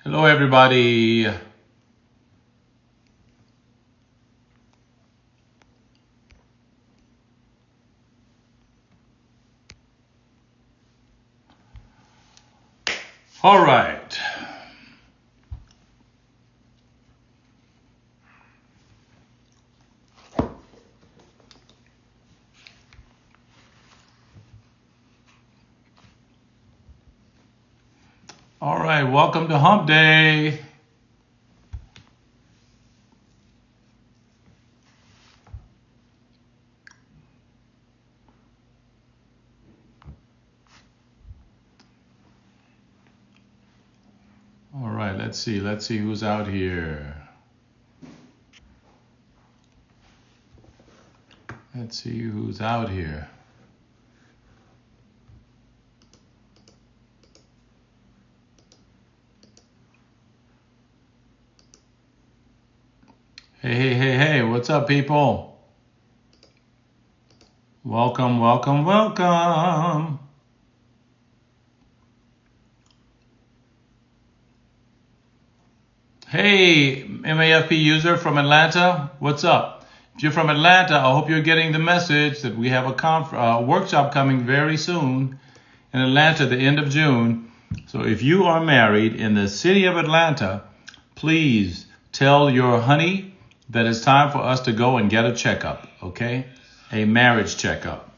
Hello, everybody. All right. All right. Welcome to Hump Day. All right. Let's see. Let's see who's out here. Let's see who's out here. Hey, what's up, people? Welcome, welcome, welcome. Hey, MAFP user from Atlanta, what's up? If you're from Atlanta, I hope you're getting the message that we have a workshop coming very soon in Atlanta at the end of June. So if you are married in the city of Atlanta, please tell your honey that it's time for us to go and get a checkup, okay? A marriage checkup.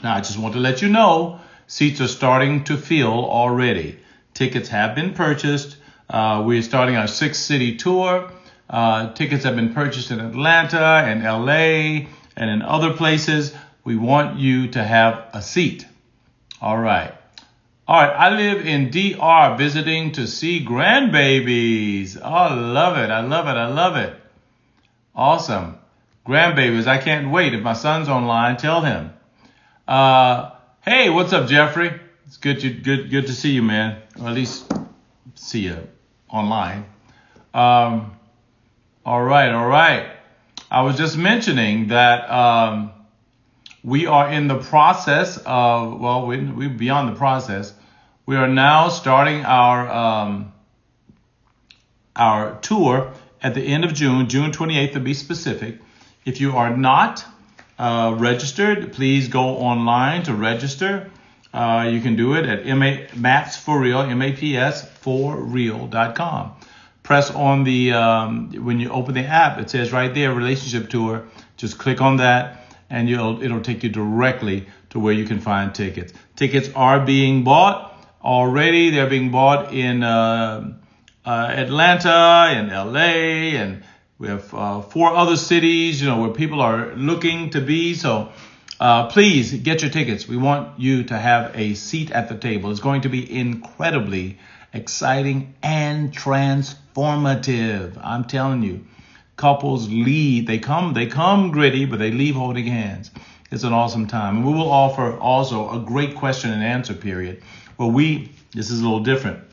Now, I just want to let you know, seats are starting to fill already. Tickets have been purchased. We're starting our 6-city tour. Tickets have been purchased in Atlanta and LA and in other places. We want you to have a seat. All right. I live in DR visiting to see grandbabies. Oh, I love it. Awesome. Grandbabies, I can't wait. If my son's online, tell him. Hey, what's up, Jeffrey? It's good to see you, man. Or at least see you online. All right. I was just mentioning that we are in the process of, well, we're beyond the process. We are now starting our tour at the end of June 28th to be specific. If you are not registered, please go online to register. You can do it at Maps for Real, MAPS4Real.com. Press on the, when you open the app, it says right there, Relationship Tour. Just click on that and it'll take you directly to where you can find tickets. Tickets are being bought already. They're being bought in Atlanta and LA, and we have 4 other cities, where people are looking to be. So please get your tickets. We want you to have a seat at the table. It's going to be incredibly exciting and transformative. I'm telling you, couples leave. They come gritty, but they leave holding hands. It's an awesome time. And we will offer also a great question and answer period. Well, this is a little different.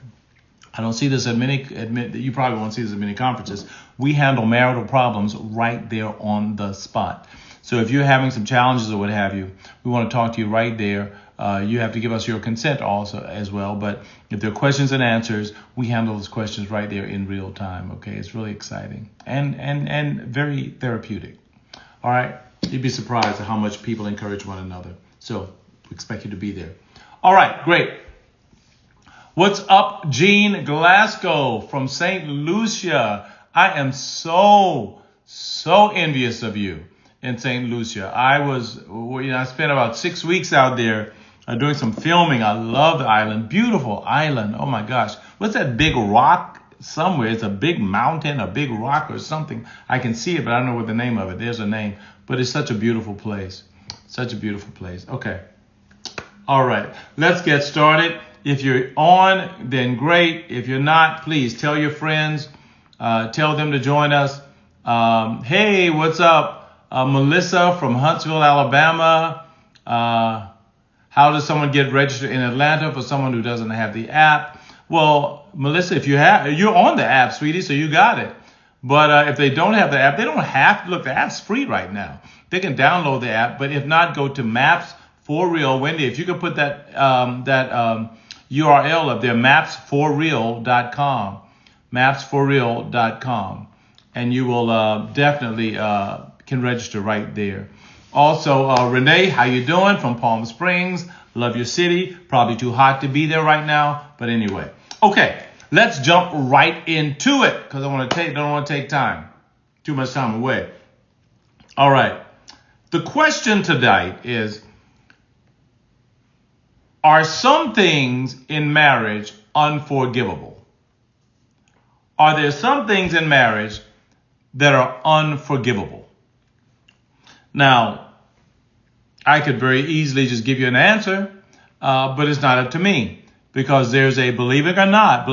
I don't see this at you probably won't see this at many conferences. We handle marital problems right there on the spot. So if you're having some challenges or what have you, we want to talk to you right there. You have to give us your consent also as well. But if there are questions and answers, we handle those questions right there in real time. Okay, it's really exciting and very therapeutic. All right, you'd be surprised at how much people encourage one another. So we expect you to be there. All right, great. What's up, Jean Glasgow from St. Lucia? I am so envious of you in St. Lucia. I spent about 6 weeks out there doing some filming. I love the island. Beautiful island. Oh my gosh. What's that big rock somewhere? It's a big mountain, a big rock or something. I can see it, but I don't know what the name of it. There's a name. But it's such a beautiful place. Such a beautiful place. Okay. All right. Let's get started. If you're on, then great. If you're not, please tell your friends. Tell them to join us. Hey, what's up? Melissa from Huntsville, Alabama. How does someone get registered in Atlanta for someone who doesn't have the app? Well, Melissa, if you're on the app, sweetie, so you got it. But if they don't have the app, they don't have to. Look, the app's free right now. They can download the app. But if not, go to Maps for Real. Wendy, if you could put that URL up there, mapsforreal.com, mapsforreal.com, and you will definitely can register right there. Also, Renee, how you doing? From Palm Springs. Love your city. Probably too hot to be there right now, but anyway. Okay, let's jump right into it because don't want to take too much time away. All right. The question tonight is, are some things in marriage unforgivable? Are there some things in marriage that are unforgivable? Now, I could very easily just give you an answer, but it's not up to me because there's a, believe it or not,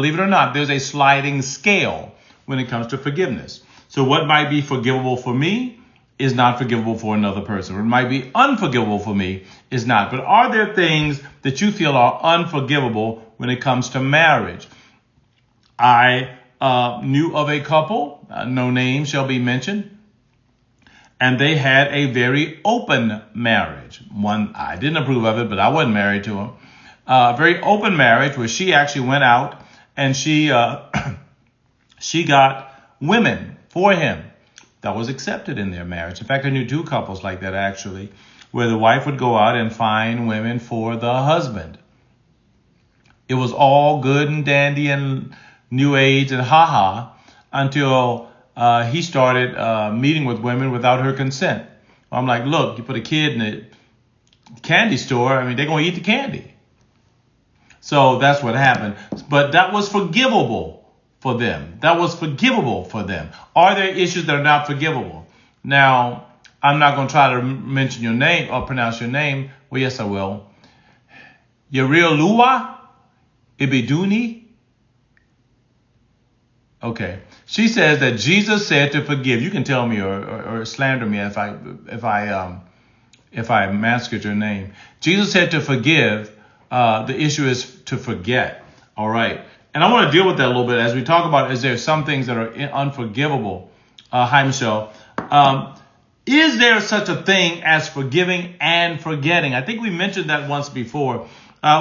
there's a sliding scale when it comes to forgiveness. So what might be forgivable for me is not forgivable for another person. What might be unforgivable for me is not. But are there things that you feel are unforgivable when it comes to marriage? I knew of a couple, no name shall be mentioned, and they had a very open marriage. One, I didn't approve of it, but I wasn't married to him. Very open marriage where she actually went out and she got women for him. That was accepted in their marriage. In fact, I knew two couples like that, actually, where the wife would go out and find women for the husband. It was all good and dandy and new age and ha-ha until he started meeting with women without her consent. I'm like, look, you put a kid in a candy store, I mean, they're going to eat the candy. So that's what happened. But that was forgivable for them. That was forgivable for them. Are there issues that are not forgivable? Now, I'm not going to try to mention your name or pronounce your name. Well, yes, I will. Yariolua Ibiduni. Okay. She says that Jesus said to forgive. You can tell me or slander me if I massacred your name. Jesus said to forgive. The issue is to forget. All right. And I want to deal with that a little bit as we talk about, is there some things that are unforgivable? Hi, Michelle. Is there such a thing as forgiving and forgetting? I think we mentioned that once before.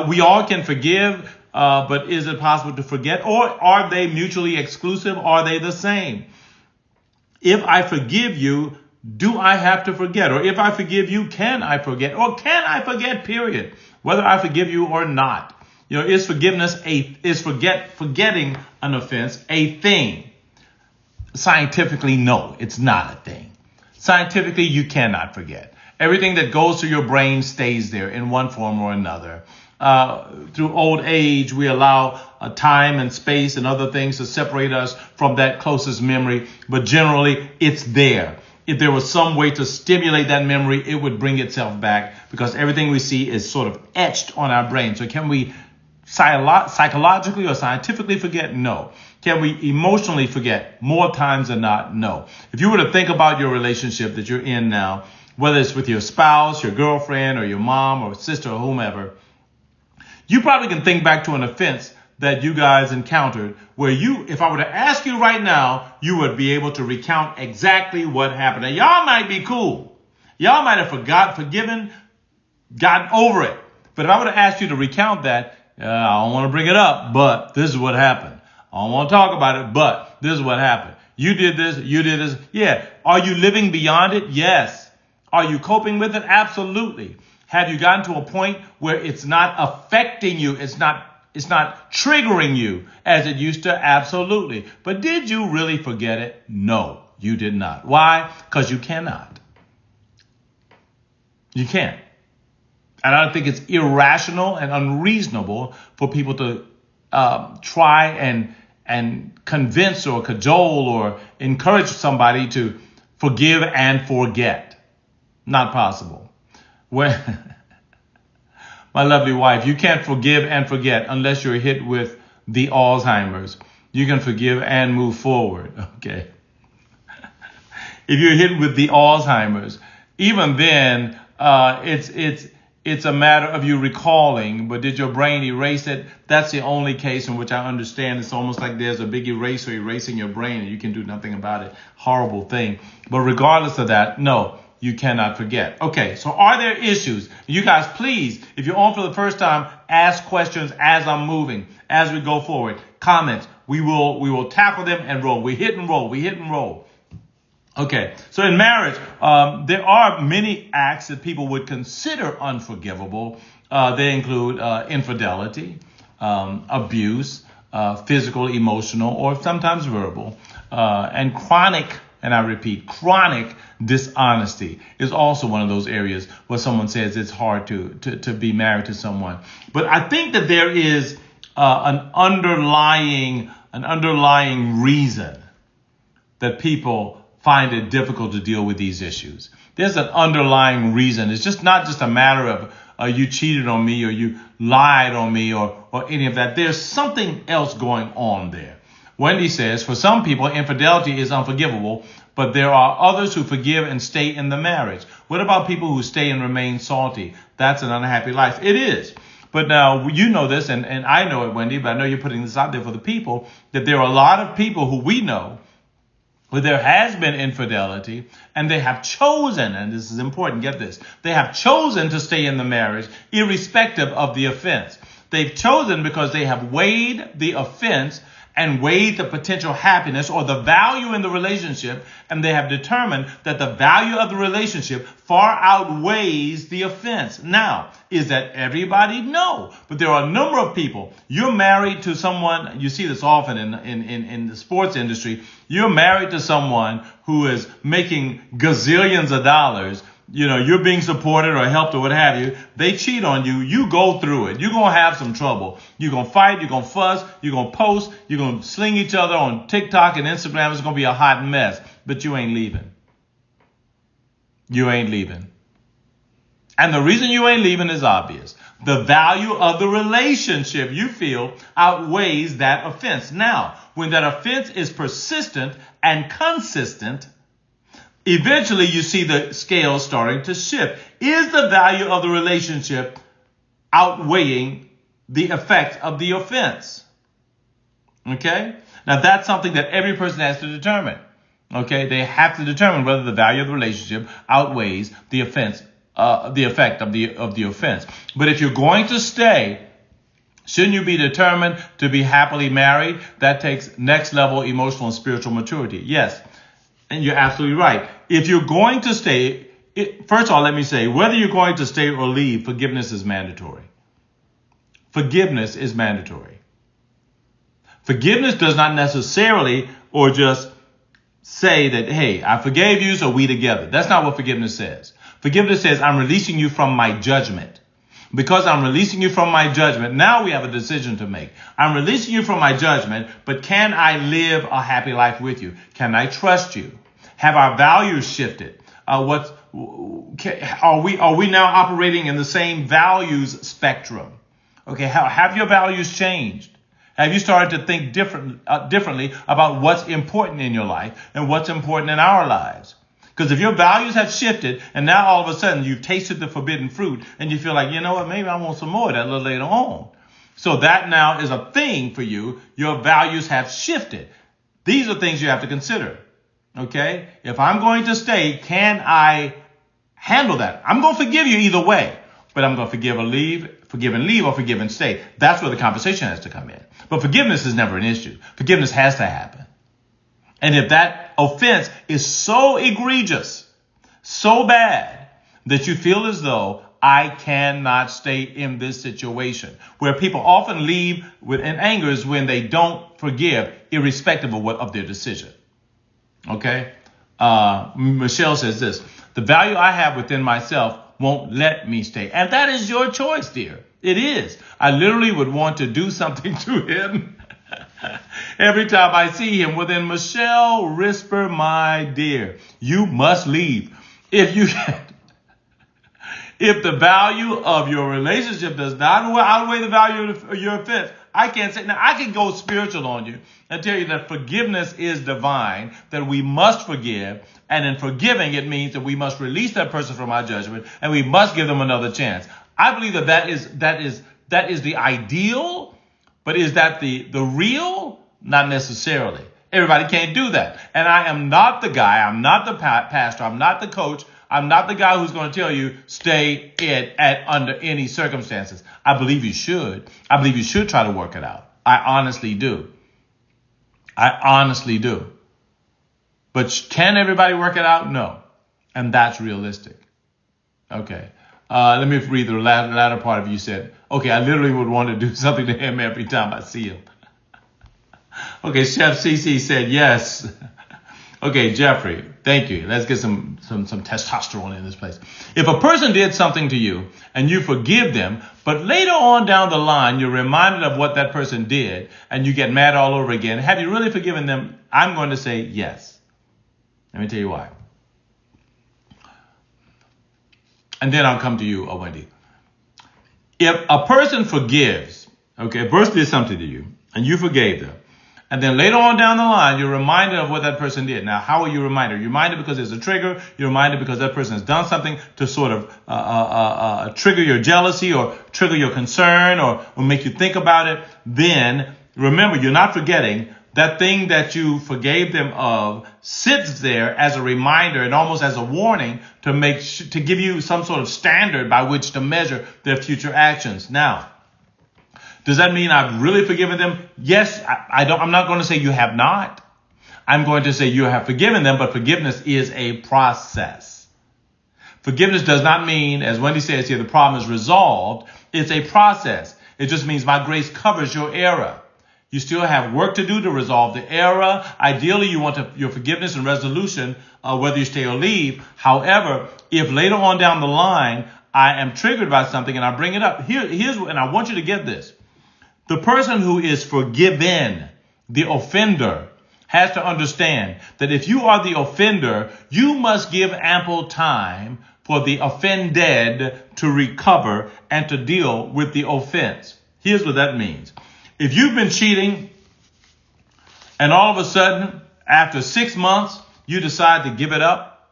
We all can forgive, but is it possible to forget? Or are they mutually exclusive? Are they the same? If I forgive you, do I have to forget? Or if I forgive you, can I forget? Or can I forget, period? Whether I forgive you or not. You know, is forgetting an offense a thing? Scientifically, no, it's not a thing. Scientifically, you cannot forget. Everything that goes through your brain stays there in one form or another. Through old age, we allow time and space and other things to separate us from that closest memory. But generally, it's there. If there was some way to stimulate that memory, it would bring itself back because everything we see is sort of etched on our brain. So can we psychologically or scientifically forget? No. Can we emotionally forget? More times than not, no. If you were to think about your relationship that you're in now, whether it's with your spouse, your girlfriend, or your mom or sister or whomever, you probably can think back to an offense that you guys encountered where if I were to ask you right now, you would be able to recount exactly what happened. And y'all might be cool. Y'all might have forgiven, gotten over it. But if I were to ask you to recount that, I don't want to bring it up, but this is what happened. I don't want to talk about it, but this is what happened. You did this. Yeah. Are you living beyond it? Yes. Are you coping with it? Absolutely. Have you gotten to a point where it's not affecting you? It's not triggering you as it used to? Absolutely. But did you really forget it? No, you did not. Why? Because you cannot. You can't. And I think it's irrational and unreasonable for people to try and convince or cajole or encourage somebody to forgive and forget. Not possible. My lovely wife, you can't forgive and forget unless you're hit with the Alzheimer's. You can forgive and move forward. Okay. If you're hit with the Alzheimer's, even then, it's a matter of you recalling, but did your brain erase it? That's the only case in which I understand. It's almost like there's a big eraser erasing your brain and you can do nothing about it. Horrible thing. But regardless of that, no, you cannot forget. Okay, so are there issues? You guys, please, if you're on for the first time, ask questions as I'm moving, as we go forward. Comments. We will tackle them and roll. We hit and roll. Okay, so in marriage, there are many acts that people would consider unforgivable. They include infidelity, abuse, physical, emotional, or sometimes verbal, and chronic, and I repeat, chronic dishonesty is also one of those areas where someone says it's hard to be married to someone. But I think that there is an underlying reason that people find it difficult to deal with these issues. There's an underlying reason. It's just not just a matter of you cheated on me or you lied on me or any of that. There's something else going on there. Wendy says, for some people, infidelity is unforgivable, but there are others who forgive and stay in the marriage. What about people who stay and remain salty? That's an unhappy life. It is. But now you know this, and I know it, Wendy, but I know you're putting this out there for the people, that there are a lot of people who we know where there has been infidelity, and they have chosen, and this is important, get this, they have chosen to stay in the marriage irrespective of the offense. They've chosen because they have weighed the offense and weighed the potential happiness or the value in the relationship, and they have determined that the value of the relationship far outweighs the offense. Now, is that everybody? No. But there are a number of people. You're married to someone, you see this often in the sports industry, you're married to someone who is making gazillions of dollars. You know, you're being supported or helped or what have you. They cheat on you. You go through it. You're going to have some trouble. You're going to fight. You're going to fuss. You're going to post. You're going to sling each other on TikTok and Instagram. It's going to be a hot mess. But you ain't leaving. You ain't leaving. And the reason you ain't leaving is obvious. The value of the relationship you feel outweighs that offense. Now, when that offense is persistent and consistent, eventually you see the scale starting to shift. Is the value of the relationship outweighing the effect of the offense? Okay? Now that's something that every person has to determine. Okay? They have to determine whether the value of the relationship outweighs the offense, the effect of the offense. But if you're going to stay, shouldn't you be determined to be happily married? That takes next level emotional and spiritual maturity. Yes. And you're absolutely right. If you're going to stay, first of all, let me say, whether you're going to stay or leave, forgiveness is mandatory. Forgiveness is mandatory. Forgiveness does not necessarily or just say that, hey, I forgave you, so we together. That's not what forgiveness says. Forgiveness says, I'm releasing you from my judgment. Because I'm releasing you from my judgment, now we have a decision to make. I'm releasing you from my judgment, but can I live a happy life with you? Can I trust you? Have our values shifted? Are we now operating in the same values spectrum? Okay, have your values changed? Have you started to think differently about what's important in your life and what's important in our lives? Because if your values have shifted and now all of a sudden you've tasted the forbidden fruit and you feel like, you know what, maybe I want some more of that a little later on. So that now is a thing for you. Your values have shifted. These are things you have to consider. Okay? If I'm going to stay, can I handle that? I'm going to forgive you either way, but I'm going to forgive and leave, or forgive and stay. That's where the conversation has to come in. But forgiveness is never an issue. Forgiveness has to happen. And if that offense is so egregious, so bad, that you feel as though I cannot stay in this situation, where people often leave in anger is when they don't forgive, irrespective of their decision. Okay? Michelle says this, the value I have within myself won't let me stay. And that is your choice, dear. It is. I literally would want to do something to him every time I see him. Well, then, Michelle Risper, my dear, you must leave. If the value of your relationship does not outweigh the value of your offense, I can't say. Now, I can go spiritual on you and tell you that forgiveness is divine, that we must forgive. And in forgiving, it means that we must release that person from our judgment and we must give them another chance. I believe that is the ideal, but is that the real? Not necessarily. Everybody can't do that. And I am not the guy. I'm not the pastor. I'm not the coach. I'm not the guy who's going to tell you stay it at under any circumstances. I believe you should. I believe you should try to work it out. I honestly do. I honestly do. But can everybody work it out? No. And that's realistic. Okay. Let me read the latter part of you said, okay, I literally would want to do something to him every time I see him. Okay, Chef CC said yes. Okay, Jeffrey, thank you. Let's get some testosterone in this place. If a person did something to you and you forgive them, but later on down the line, you're reminded of what that person did and you get mad all over again, have you really forgiven them? I'm going to say yes. Let me tell you why. And then I'll come to you, Wendy. If a person forgives, okay, a person did something to you and you forgave them, and then later on down the line, you're reminded of what that person did. Now, how are you reminded? You're reminded because there's a trigger. You're reminded because that person has done something to sort of trigger your jealousy or trigger your concern or make you think about it. Then remember, you're not forgetting that thing that you forgave them of sits there as a reminder and almost as a warning to give you some sort of standard by which to measure their future actions. Now, does that mean I've really forgiven them? Yes, I'm not going to say you have not. I'm going to say you have forgiven them, but forgiveness is a process. Forgiveness does not mean, as Wendy says here, the problem is resolved. It's a process. It just means my grace covers your error. You still have work to do to resolve the error. Ideally, you want your forgiveness and resolution, whether you stay or leave. However, if later on down the line, I am triggered by something and I bring it up, and I want you to get this. The person who is forgiven, the offender, has to understand that if you are the offender, you must give ample time for the offended to recover and to deal with the offense. Here's what that means. If you've been cheating and all of a sudden, after 6 months, you decide to give it up,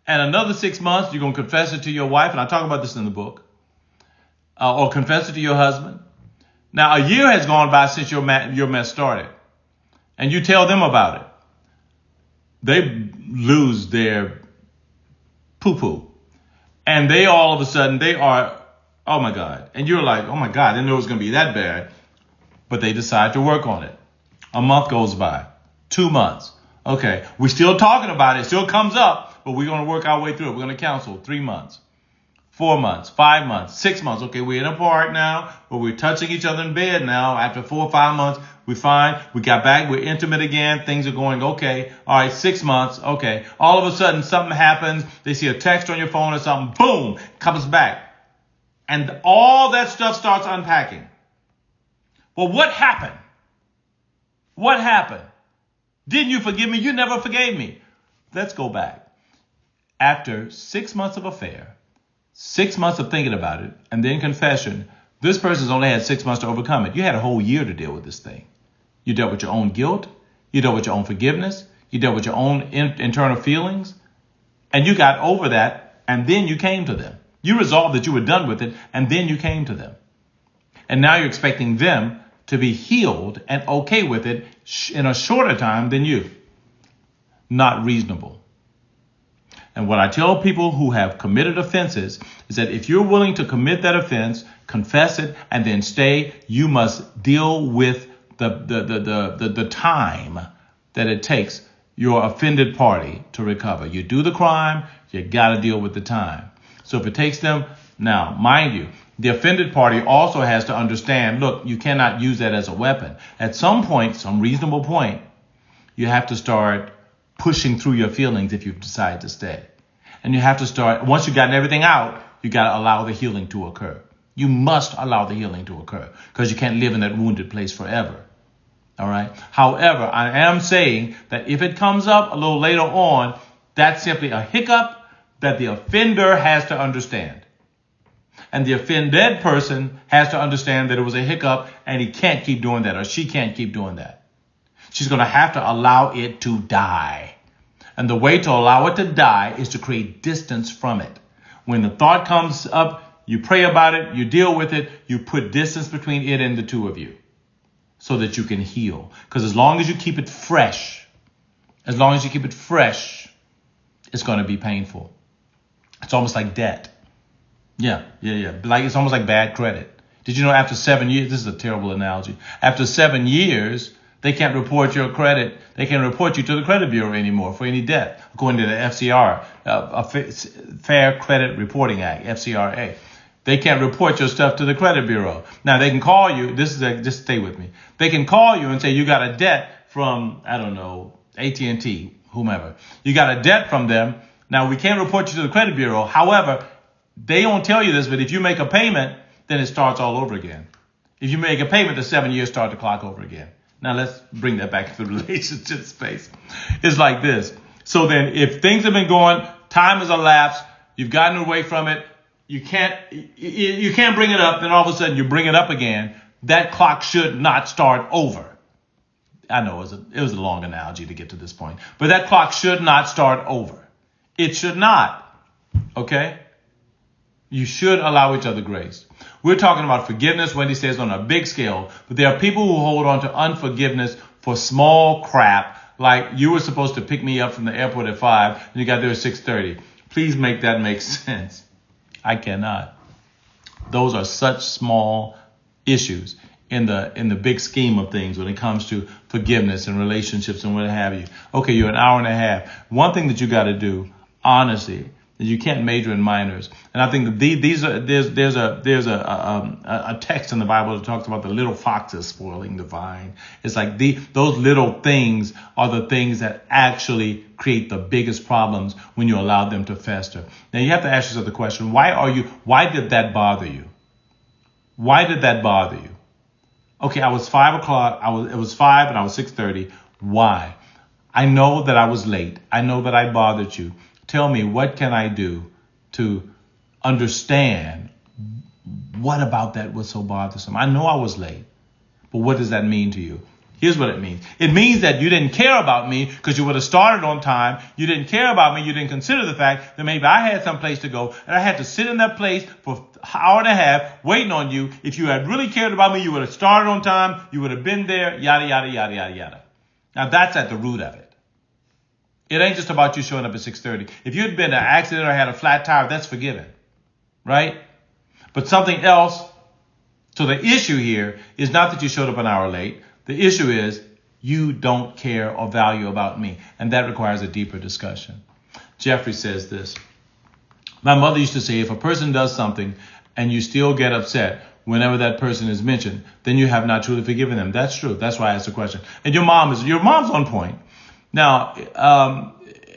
and another 6 months, you're going to confess it to your wife, and I talk about this in the book, or confess it to your husband. Now, a year has gone by since your mess started, and you tell them about it. They lose their poo-poo, and they all of a sudden, they are, oh my God. And you're like, oh my God, I didn't know it was going to be that bad. But they decide to work on it. A month goes by, 2 months. Okay, we're still talking about it. It still comes up, but we're going to work our way through it. We're going to counsel 3 months. 4 months, 5 months, 6 months. Okay, we're in a part now, but we're touching each other in bed now. After 4 or 5 months, we're fine. We got back. We're intimate again. Things are going okay. All right, 6 months. Okay. All of a sudden, something happens. They see a text on your phone or something. Boom, comes back. And all that stuff starts unpacking. Well, what happened? What happened? Didn't you forgive me? You never forgave me. Let's go back. After 6 months of affair, 6 months of thinking about it, and then confession, this person's only had 6 months to overcome it. You had a whole year to deal with this thing. You dealt with your own guilt. You dealt with your own forgiveness. You dealt with your own internal feelings. And you got over that, and then you came to them. You resolved that you were done with it, and then you came to them. And now you're expecting them to be healed and okay with it in a shorter time than you. Not reasonable. And what I tell people who have committed offenses is that if you're willing to commit that offense, confess it, and then stay, you must deal with the time that it takes your offended party to recover. You do the crime, you got to deal with the time. So if it takes them, now, mind you, the offended party also has to understand, look, you cannot use that as a weapon. At some point, some reasonable point, you have to start pushing through your feelings if you decide to stay. And you have to start, once you've gotten everything out, you got to allow the healing to occur. You must allow the healing to occur because you can't live in that wounded place forever. All right. However, I am saying that if it comes up a little later on, that's simply a hiccup that the offender has to understand. And the offended person has to understand that it was a hiccup and he can't keep doing that or she can't keep doing that. She's going to have to allow it to die. And the way to allow it to die is to create distance from it. When the thought comes up, you pray about it, you deal with it, you put distance between it and the two of you so that you can heal. Because as long as you keep it fresh, it's going to be painful. It's almost like debt. Yeah. Like it's almost like bad credit. Did you know after 7 years, this is a terrible analogy. After 7 years, they can't report your credit. They can't report you to the credit bureau anymore for any debt, according to the FCR, Fair Credit Reporting Act, FCRA. They can't report your stuff to the credit bureau. Now they can call you. Just stay with me. They can call you and say you got a debt from, I don't know, AT&T, whomever. You got a debt from them. Now we can't report you to the credit bureau. However, they don't tell you this, but if you make a payment, then it starts all over again. If you make a payment, the 7 years start the clock over again. Now let's bring that back to the relationship space. It's like this. So then if things have been going, time has elapsed, you've gotten away from it, you can't bring it up, then all of a sudden you bring it up again, that clock should not start over. I know it was a long analogy to get to this point, but that clock should not start over. It should not. Okay? You should allow each other grace. We're talking about forgiveness, Wendy says, on a big scale. But there are people who hold on to unforgiveness for small crap, like you were supposed to pick me up from the airport at 5 and you got there at 6:30. Please make that make sense. I cannot. Those are such small issues in the big scheme of things when it comes to forgiveness and relationships and what have you. Okay, you're an hour and a half. One thing that you got to do, honestly, you can't major in minors. And I think there's a text in the Bible that talks about the little foxes spoiling the vine. It's like those little things are the things that actually create the biggest problems when you allow them to fester. Now you have to ask yourself the question, why did that bother you? Why did that bother you? Okay, I was 5 o'clock. It was 5 and I was 6:30. Why? I know that I was late. I know that I bothered you. Tell me, what can I do to understand what about that was so bothersome? I know I was late, but what does that mean to you? Here's what it means. It means that you didn't care about me because you would have started on time. You didn't care about me. You didn't consider the fact that maybe I had some place to go and I had to sit in that place for an hour and a half waiting on you. If you had really cared about me, you would have started on time. You would have been there, yada, yada, yada, yada, yada. Now that's at the root of it. It ain't just about you showing up at 6:30. If you had been in an accident or had a flat tire, that's forgiven, right? But something else. So the issue here is not that you showed up an hour late. The issue is you don't care or value about me. And that requires a deeper discussion. Jeffrey says this. My mother used to say, if a person does something and you still get upset whenever that person is mentioned, then you have not truly forgiven them. That's true. That's why I asked the question. And your mom's on point. Now,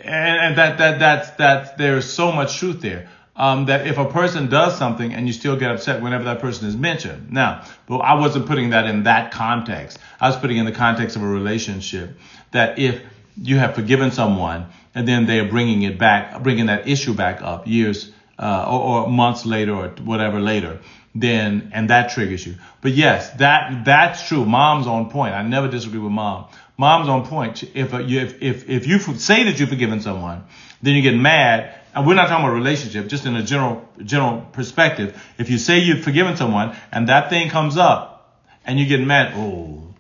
and that's there's so much truth there. That if a person does something and you still get upset whenever that person is mentioned. Now, but I wasn't putting that in that context. I was putting in the context of a relationship, that if you have forgiven someone and then they are bringing that issue back up years or months later or whatever later, then, and that triggers you. But yes, that's true. Mom's on point. I never disagree with mom. Mom's on point. If you say that you've forgiven someone, then you get mad. And we're not talking about a relationship, just in a general perspective. If you say you've forgiven someone and that thing comes up and you get mad, oh,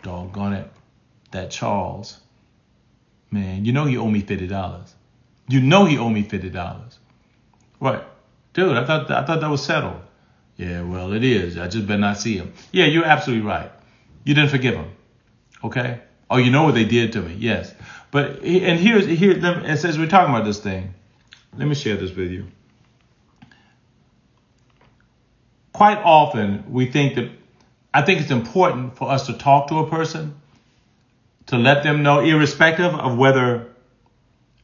doggone it, that Charles, man, you know he owe me $50. You know he owe me $50. What? Dude, I thought that was settled. Yeah, well, it is. I just better not see him. Yeah, you're absolutely right. You didn't forgive him. Okay? Oh, you know what they did to me. Yes. But, and here, it says we're talking about this thing. Let me share this with you. Quite often, I think it's important for us to talk to a person, to let them know, irrespective of whether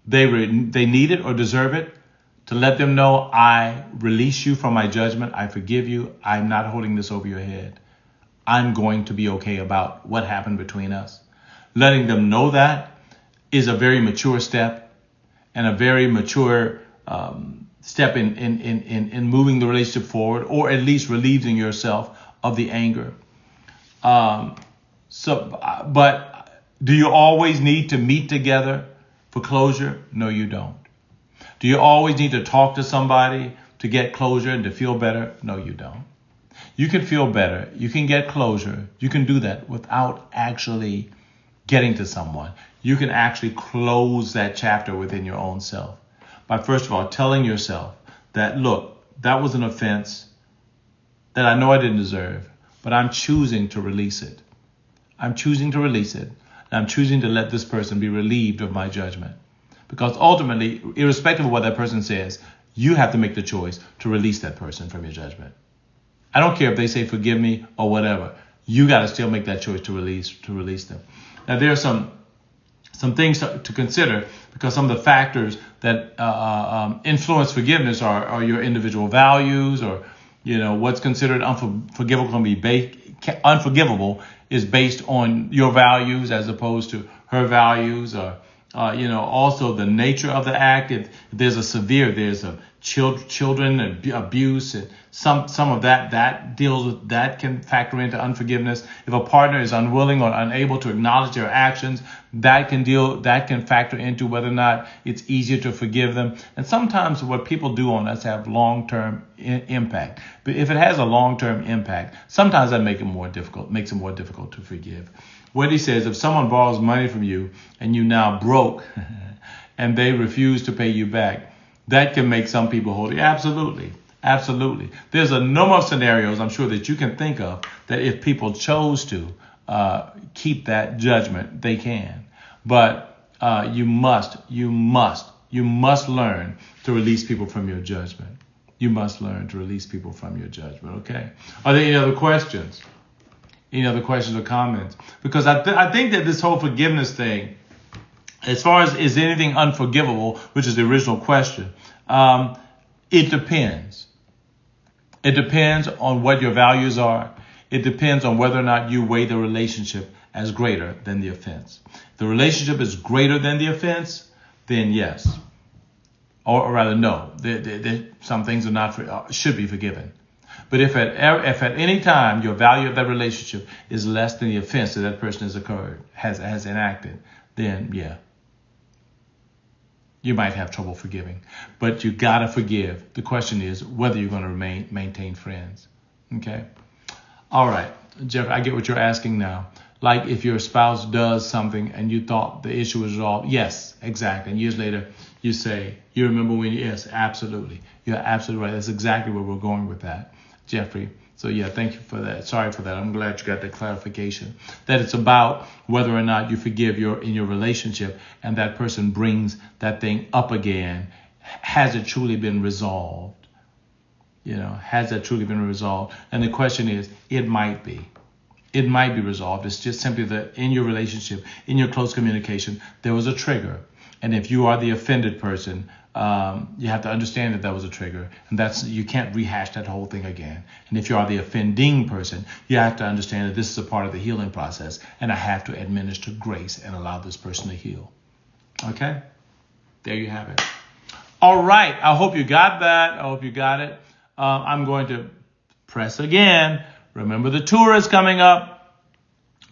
they need it or deserve it, to let them know, I release you from my judgment. I forgive you. I'm not holding this over your head. I'm going to be okay about what happened between us. Letting them know that is a very mature step and a very mature step in moving the relationship forward, or at least relieving yourself of the anger. But do you always need to meet together for closure? No, you don't. Do you always need to talk to somebody to get closure and to feel better? No, you don't. You can feel better. You can get closure. You can do that without actually getting to someone. You can actually close that chapter within your own self. by, first of all, telling yourself that, look, that was an offense that I know I didn't deserve, but I'm choosing to release it. I'm choosing to release it. And I'm choosing to let this person be relieved of my judgment. Because ultimately, irrespective of what that person says, you have to make the choice to release that person from your judgment. I don't care if they say forgive me or whatever. You got to still make that choice to release them. Now, there are some things to consider, because some of the factors that influence forgiveness are your individual values, or what's considered unforgivable unforgivable is based on your values as opposed to her values, or also the nature of the act. If there's a children abuse, and some of that deals with that, can factor into unforgiveness. If a partner is unwilling or unable to acknowledge their actions, that can factor into whether or not it's easier to forgive them. And sometimes what people do on us have long-term impact. But if it has a long-term impact, sometimes that makes it more difficult to forgive. What he says, if someone borrows money from you and you now broke and they refuse to pay you back, that can make some people hold you. Absolutely. Absolutely. There's a number of scenarios I'm sure that you can think of that if people chose to keep that judgment, they can. But you must learn to release people from your judgment. You must learn to release people from your judgment. Okay. Are there any other questions? Any other questions or comments? Because I think that this whole forgiveness thing, as far as is anything unforgivable, which is the original question, it depends. It depends on what your values are. It depends on whether or not you weigh the relationship as greater than the offense. If the relationship is greater than the offense, then yes. Or rather, no. Some things should be forgiven. But if at any time your value of that relationship is less than the offense that person has enacted, then yeah, you might have trouble forgiving. But you gotta forgive. The question is whether you're going to maintain friends. Okay. All right, Jeff, I get what you're asking now. Like if your spouse does something and you thought the issue was resolved. Yes, exactly. And years later, you say, you remember when yes, absolutely. You're absolutely right. That's exactly where we're going with that, Jeffrey. So yeah, thank you for that. Sorry for that. I'm glad you got that clarification. That it's about whether or not you forgive in your relationship and that person brings that thing up again. Has it truly been resolved? Has that truly been resolved? And the question is, it might be. It might be resolved. It's just simply that in your relationship, in your close communication, there was a trigger. And if you are the offended person, you have to understand that was a trigger, and you can't rehash that whole thing again. And if you are the offending person, you have to understand that this is a part of the healing process, and I have to administer grace and allow this person to heal. Okay? There you have it. All right. I hope you got that. I hope you got it. I'm going to press again. Remember, the tour is coming up.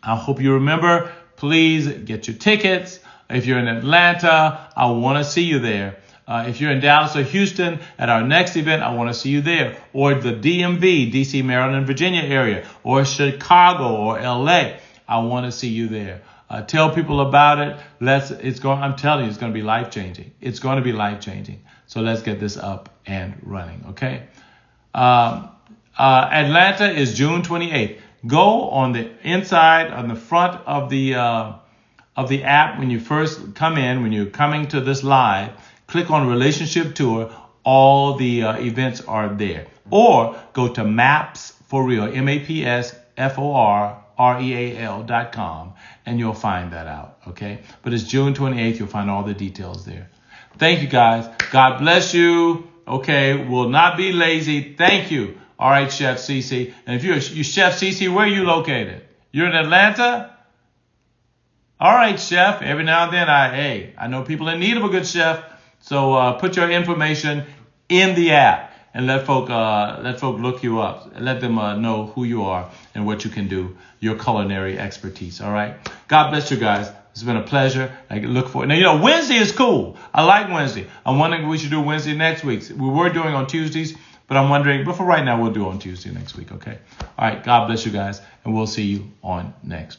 I hope you remember. Please get your tickets. If you're in Atlanta, I want to see you there. If you're in Dallas or Houston, at our next event, I want to see you there. Or the DMV, DC, Maryland, Virginia area, or Chicago or LA, I want to see you there. Tell people about it. I'm telling you, it's going to be life-changing. It's going to be life-changing. So let's get this up and running, okay? Atlanta is June 28th. Go on the inside, on the front of the app when you first come in, when you're coming to this live. Click on Relationship Tour. All the events are there. Or go to MAPSFORREAL, MAPSFORREAL.com, and you'll find that out, okay? But it's June 28th. You'll find all the details there. Thank you, guys. God bless you. Okay, will not be lazy. Thank you. All right, Chef Cece. And if you're Chef Cece, where are you located? You're in Atlanta? All right, Chef. Every now and then, I know people in need of a good chef. So put your information in the app and let folk look you up. Let them know who you are and what you can do, your culinary expertise. All right. God bless you guys. It's been a pleasure. I look forward. Now, Wednesday is cool. I like Wednesday. I'm wondering if we should do Wednesday next week. We were doing on Tuesdays, but I'm wondering, but for right now, we'll do on Tuesday next week. Okay. All right. God bless you guys. And we'll see you on next.